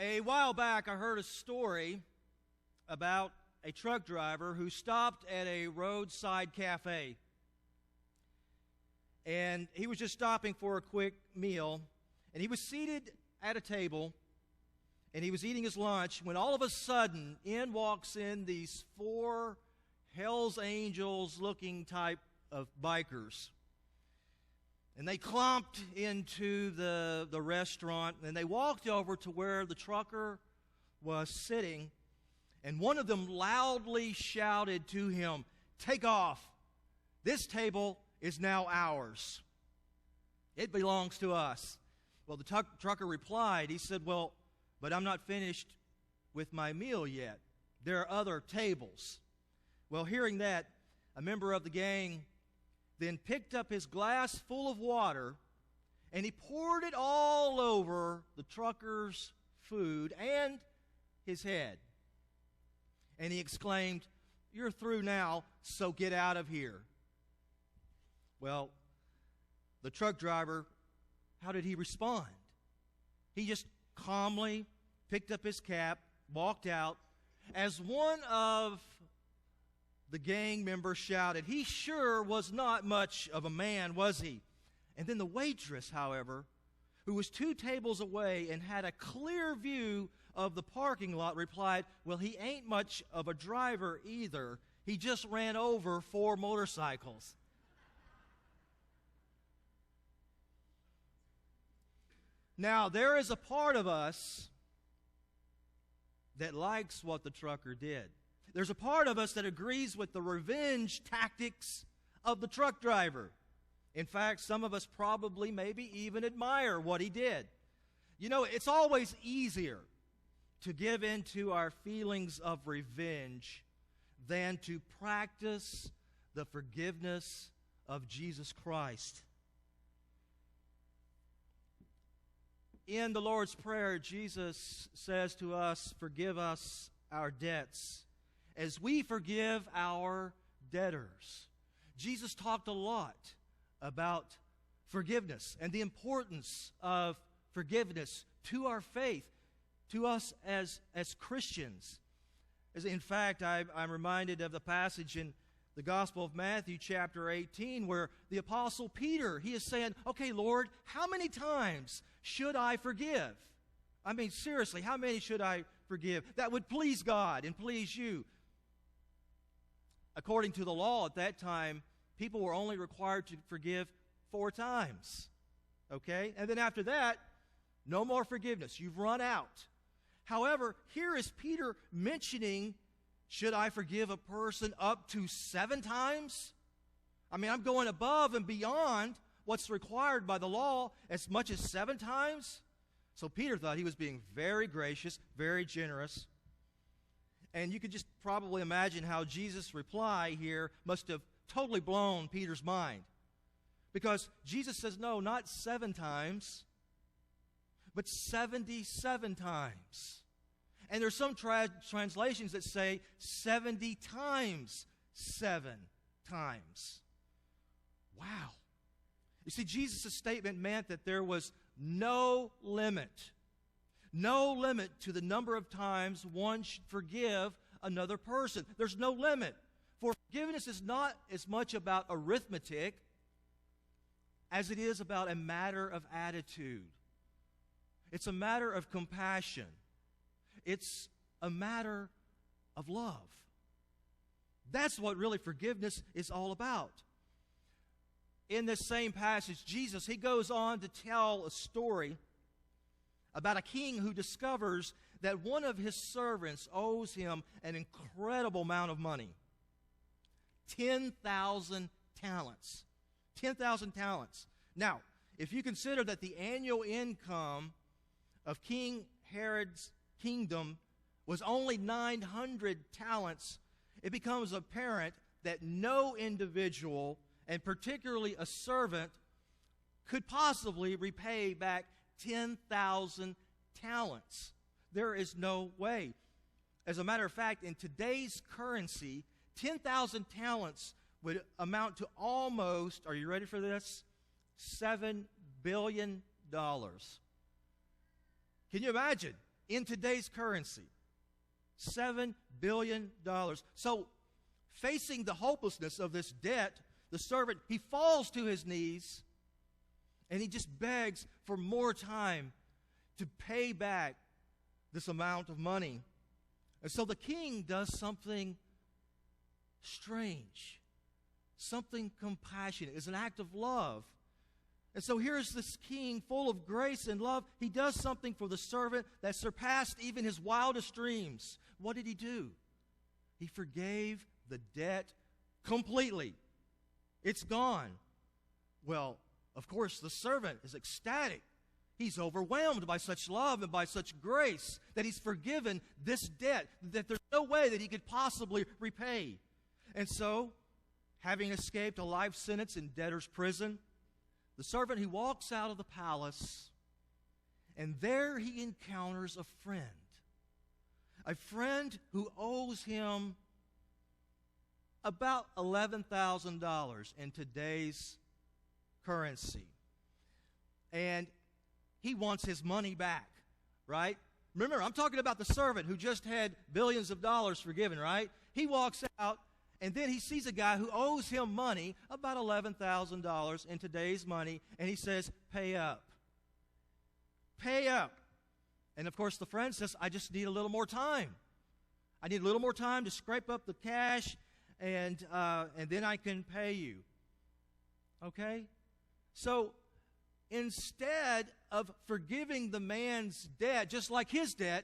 A while back, I heard a story about a truck driver who stopped at a roadside cafe. And he was just stopping for a quick meal. And he was seated at a table, and he was eating his lunch, when all of a sudden, in walks in these four Hell's Angels-looking type of bikers. And they clomped into the restaurant, and they walked over to where the trucker was sitting, and one of them loudly shouted to him, "Take off. This table is now ours. It belongs to us." Well, the trucker replied, he said, "Well, but I'm not finished with my meal yet. There are other tables." Well, hearing that, a member of the gang then picked up his glass full of water, and he poured it all over the trucker's food and his head. And he exclaimed, "You're through now, so get out of here." Well, the truck driver, how did he respond? He just calmly picked up his cap, walked out. As one of the gang members shouted, "He sure was not much of a man, was he?" And then the waitress, however, who was 2 tables away and had a clear view of the parking lot, replied, "Well, he ain't much of a driver either. He just ran over 4 motorcycles." Now, there is a part of us that likes what the trucker did. There's a part of us that agrees with the revenge tactics of the truck driver. In fact, some of us probably maybe even admire what he did. You know, it's always easier to give in to our feelings of revenge than to practice the forgiveness of Jesus Christ. In the Lord's Prayer, Jesus says to us, "Forgive us our debts as we forgive our debtors." Jesus talked a lot about forgiveness and the importance of forgiveness to our faith, to us as Christians. In fact, I'm reminded of the passage in the Gospel of Matthew chapter 18 where the Apostle Peter, he is saying, "Okay, Lord, how many times should I forgive? I mean, seriously, how many should I forgive that would please God and please you?" According to the law at that time, people were only required to forgive 4 times. Okay? And then after that, no more forgiveness. You've run out. However, here is Peter mentioning, should I forgive a person up to 7 times? I mean, I'm going above and beyond what's required by the law as much as 7 times. So Peter thought he was being very gracious, very generous. And you could just probably imagine how Jesus' reply here must have totally blown Peter's mind. Because Jesus says, no, not 7 times, but 77 times. And there's some translations that say 70 times 7 times. Wow. You see, Jesus' statement meant that there was no limit to the number of times one should forgive another person. There's no limit. For forgiveness is not as much about arithmetic as it is about a matter of attitude. It's a matter of compassion. It's a matter of love. That's what really forgiveness is all about. In this same passage, Jesus, he goes on to tell a story about a king who discovers that one of his servants owes him an incredible amount of money. 10,000 talents. 10,000 talents. Now, if you consider that the annual income of King Herod's kingdom was only 900 talents, it becomes apparent that no individual, and particularly a servant, could possibly repay back 10,000 talents. There is no way. As a matter of fact, in today's currency, 10,000 talents would amount to almost, are you ready for this? $7 billion. Can you imagine? in today's currency. $7 billion. So, facing the hopelessness of this debt, the servant, he falls to his knees and he just begs for more time to pay back this amount of money. And so the king does something strange, something compassionate. It's an act of love. And so here's this king full of grace and love. He does something for the servant that surpassed even his wildest dreams. What did he do? He forgave the debt completely. It's gone. Well, of course, the servant is ecstatic. He's overwhelmed by such love and by such grace that he's forgiven this debt that there's no way that he could possibly repay. And so, having escaped a life sentence in debtor's prison, the servant, he walks out of the palace, and there he encounters a friend who owes him about $11,000 in today's currency. And he wants his money back, right? Remember, I'm talking about the servant who just had billions of dollars forgiven, right? He walks out, and then he sees a guy who owes him money, about $11,000 in today's money, and he says, pay up. Pay up. And of course, the friend says, I just need a little more time. I need a little more time to scrape up the cash, and then I can pay you. Okay? So, instead of forgiving the man's debt, just like his debt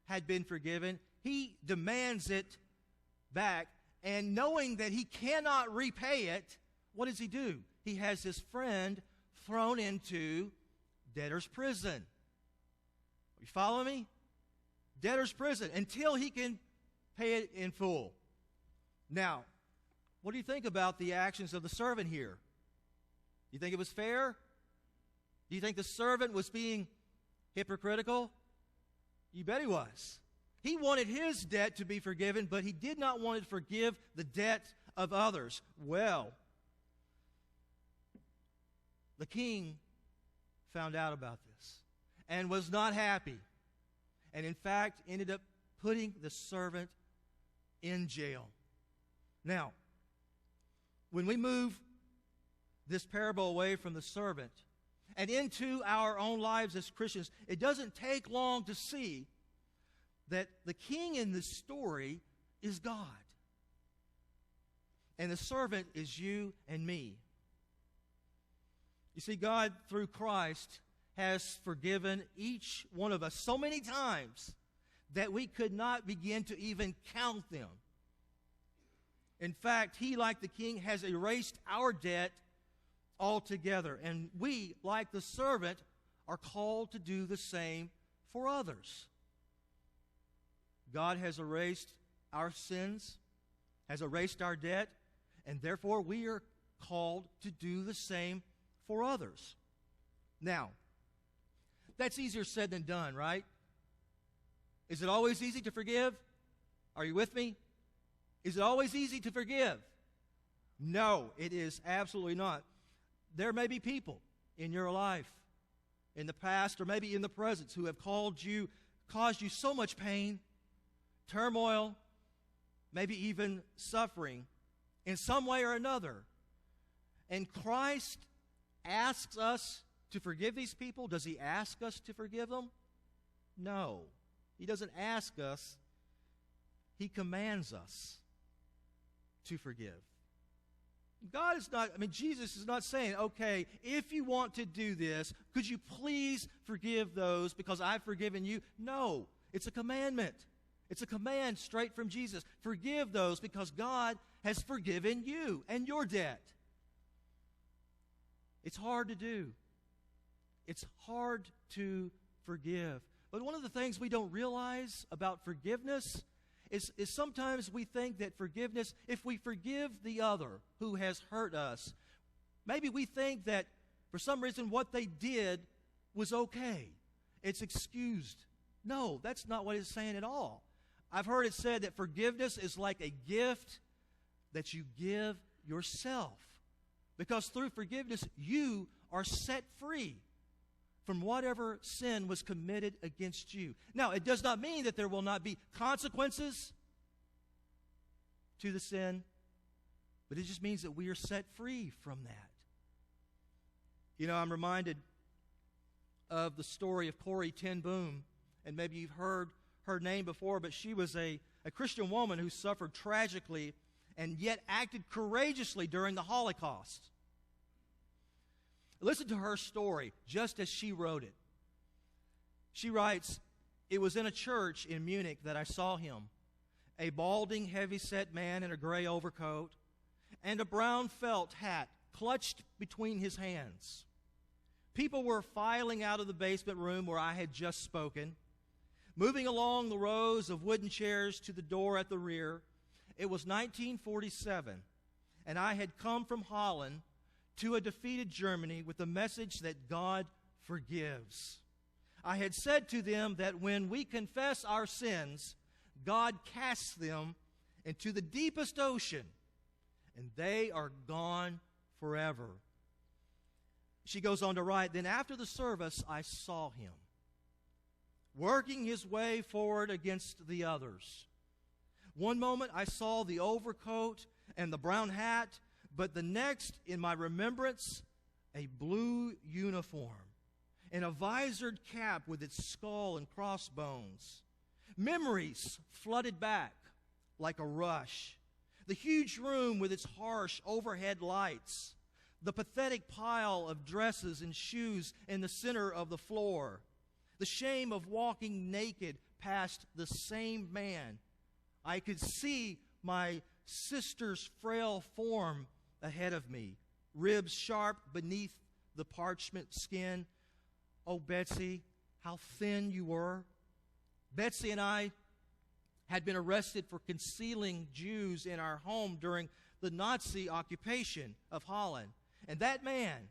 had been forgiven, he demands it back. And knowing that he cannot repay it, what does he do? He has his friend thrown into debtor's prison. You follow me? Debtor's prison until he can pay it in full. Now, what do you think about the actions of the servant here? Do you think it was fair? Do you think the servant was being hypocritical? You bet he was. He wanted his debt to be forgiven, but he did not want to forgive the debt of others. Well, the king found out about this and was not happy, and in fact ended up putting the servant in jail. Now, when we move this parable away from the servant and into our own lives as Christians, it doesn't take long to see that the king in this story is God. And the servant is you and me. You see, God, through Christ, has forgiven each one of us so many times that we could not begin to even count them. In fact, he, like the king, has erased our debt altogether. And we, like the servant, are called to do the same for others. God has erased our sins, has erased our debt, and therefore we are called to do the same for others. Now, that's easier said than done, right? Is it always easy to forgive? Are you with me? Is it always easy to forgive? No, it is absolutely not. There may be people in your life, in the past or maybe in the present, who have caused you so much pain, turmoil, maybe even suffering in some way or another. And Christ asks us to forgive these people. Does he ask us to forgive them? No. He doesn't ask us. He commands us to forgive. Jesus is not saying, okay, if you want to do this, could you please forgive those because I've forgiven you? No. It's a commandment. It's a command straight from Jesus. Forgive those because God has forgiven you and your debt. It's hard to do. It's hard to forgive. But one of the things we don't realize about forgiveness is sometimes we think that forgiveness, if we forgive the other who has hurt us, maybe we think that for some reason what they did was okay. It's excused. No, that's not what it's saying at all. I've heard it said that forgiveness is like a gift that you give yourself. Because through forgiveness, you are set free from whatever sin was committed against you. Now, it does not mean that there will not be consequences to the sin, but it just means that we are set free from that. You know, I'm reminded of the story of Corrie ten Boom, and maybe you've heard her name before, but she was a Christian woman who suffered tragically and yet acted courageously during the Holocaust. Listen to her story, just as she wrote it. She writes, "It was in a church in Munich that I saw him, a balding, heavy-set man in a gray overcoat and a brown felt hat clutched between his hands. People were filing out of the basement room where I had just spoken, moving along the rows of wooden chairs to the door at the rear. It was 1947, and I had come from Holland to a defeated Germany with the message that God forgives. I had said to them that when we confess our sins, God casts them into the deepest ocean, and they are gone forever." She goes on to write, "Then after the service, I saw him working his way forward against the others. One moment I saw the overcoat and the brown hat, but the next, in my remembrance, a blue uniform and a visored cap with its skull and crossbones. Memories flooded back like a rush. The huge room with its harsh overhead lights, the pathetic pile of dresses and shoes in the center of the floor, the shame of walking naked past the same man. I could see my sister's frail form ahead of me, ribs sharp beneath the parchment skin. Oh, Betsy, how thin you were." Betsy and I had been arrested for concealing Jews in our home during the Nazi occupation of Holland. And that man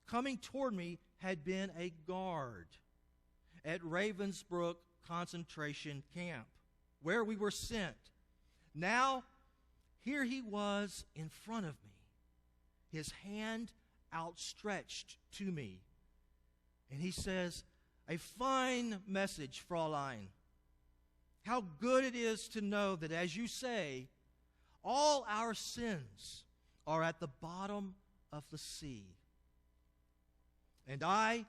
coming toward me had been a guard at Ravensbrück concentration camp, where we were sent. Now, here he was in front of me, his hand outstretched to me. And he says, "A fine message, Fräulein. How good it is to know that, as you say, all our sins are at the bottom of the sea." And I,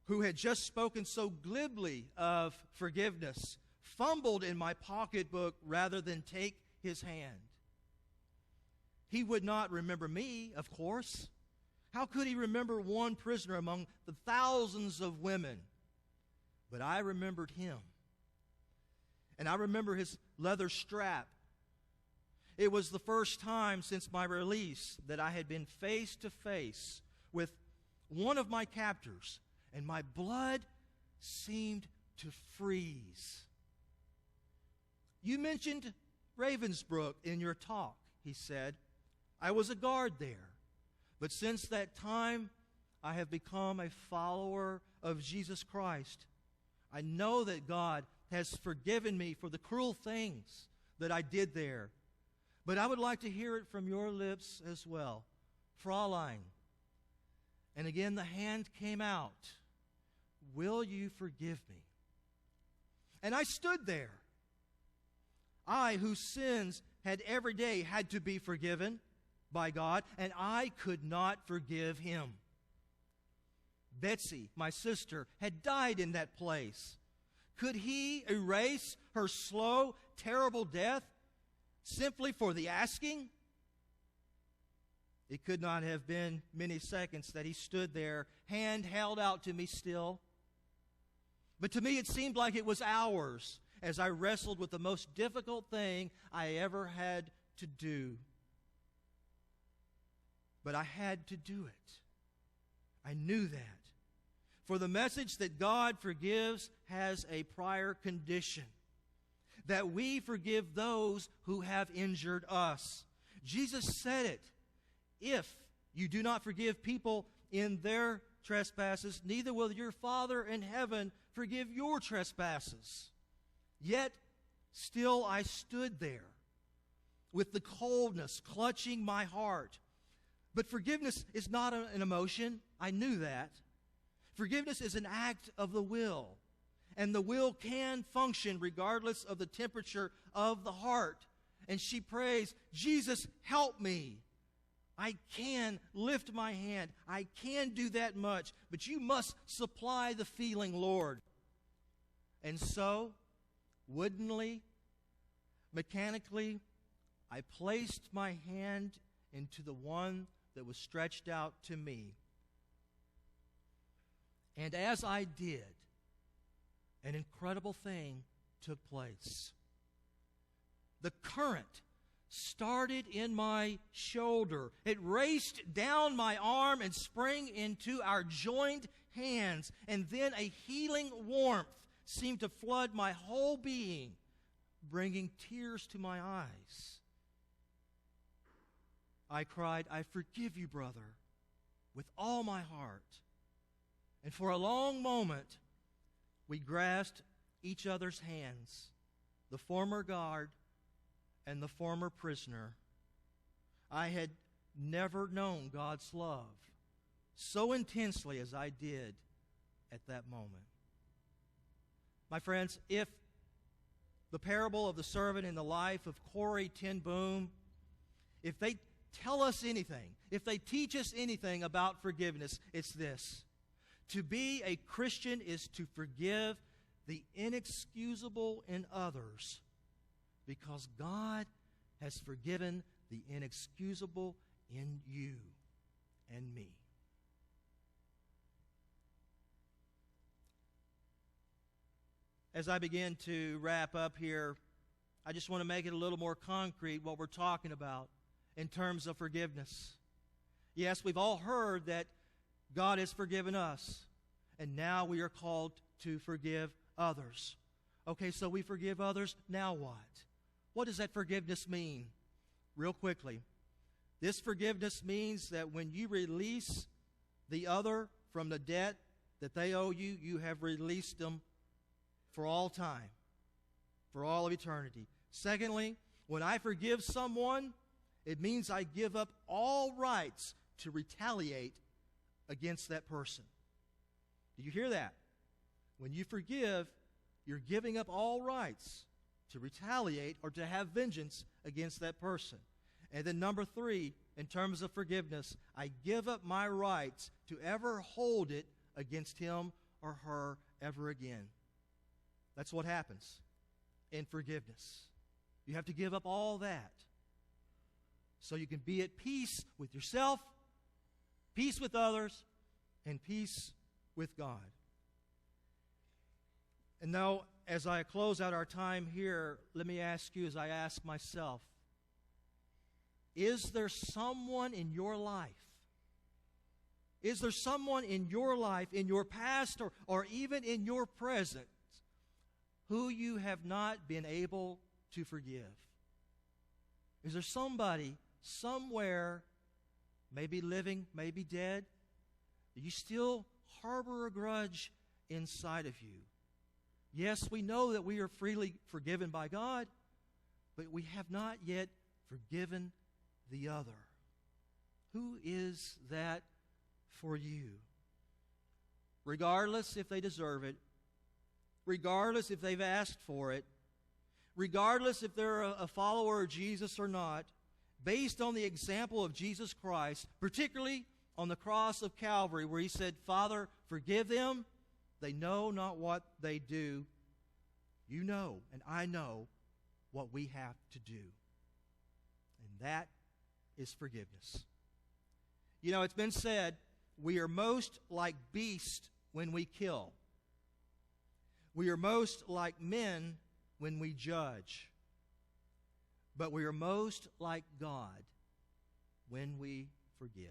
who had just spoken so glibly of forgiveness, fumbled in my pocketbook rather than take his hand. He would not remember me, of course. How could he remember one prisoner among the thousands of women? But I remembered him. And I remember his leather strap. It was the first time since my release that I had been face to face with one of my captors, and my blood seemed to freeze. "You mentioned Ravensbrück in your talk," he said. "I was a guard there. But since that time, I have become a follower of Jesus Christ. I know that God has forgiven me for the cruel things that I did there. But I would like to hear it from your lips as well. Fräulein." And again the hand came out. "Will you forgive me?" And I stood there. I, whose sins had every day had to be forgiven by God, and I could not forgive him. Betsy, my sister, had died in that place. Could he erase her slow, terrible death simply for the asking? It could not have been many seconds that he stood there, hand held out to me still. But to me it seemed like it was hours as I wrestled with the most difficult thing I ever had to do. But I had to do it. I knew that. For the message that God forgives has a prior condition: that we forgive those who have injured us. Jesus said it. If you do not forgive people in their trespasses, neither will your Father in heaven forgive your trespasses. Yet, still I stood there with the coldness clutching my heart. But forgiveness is not an emotion. I knew that. Forgiveness is an act of the will, and the will can function regardless of the temperature of the heart. And she prays, Jesus, help me. I can lift my hand. I can do that much, but you must supply the feeling, Lord. And so, woodenly, mechanically, I placed my hand into the one that was stretched out to me. And as I did, an incredible thing took place. The current started in my shoulder. It raced down my arm and sprang into our joined hands. And then a healing warmth seemed to flood my whole being, bringing tears to my eyes. I cried, I forgive you, brother, with all my heart. And for a long moment, we grasped each other's hands, the former guard and the former prisoner. I had never known God's love so intensely as I did at that moment. My friends, if the parable of the servant in the life of Corrie ten Boom, if they tell us anything, if they teach us anything about forgiveness, it's this. To be a Christian is to forgive the inexcusable in others because God has forgiven the inexcusable in you and me. As I begin to wrap up here, I just want to make it a little more concrete what we're talking about in terms of forgiveness. Yes, we've all heard that God has forgiven us, and now we are called to forgive others. Okay, so we forgive others, now what? What does that forgiveness mean? Real quickly, this forgiveness means that when you release the other from the debt that they owe you, you have released them for all time, for all of eternity. Secondly, when I forgive someone, it means I give up all rights to retaliate against that person. Do you hear that? When you forgive, you're giving up all rights to retaliate or to have vengeance against that person. And then number 3, in terms of forgiveness, I give up my rights to ever hold it against him or her ever again. That's what happens in forgiveness. You have to give up all that so you can be at peace with yourself, peace with others, and peace with God. And now, as I close out our time here, let me ask you, as I ask myself, is there someone in your life? Is there someone in your life, in your past or even in your present, who you have not been able to forgive? Is there somebody somewhere, maybe living, maybe dead, that you still harbor a grudge inside of you? Yes, we know that we are freely forgiven by God, but we have not yet forgiven the other. Who is that for you? Regardless if they deserve it, regardless if they've asked for it, regardless if they're a follower of Jesus or not, based on the example of Jesus Christ, particularly on the cross of Calvary where he said, Father, forgive them, they know not what they do. You know, and I know what we have to do. And that is forgiveness. You know, it's been said, we are most like beasts when we kill. We are most like men when we judge. But we are most like God when we forgive.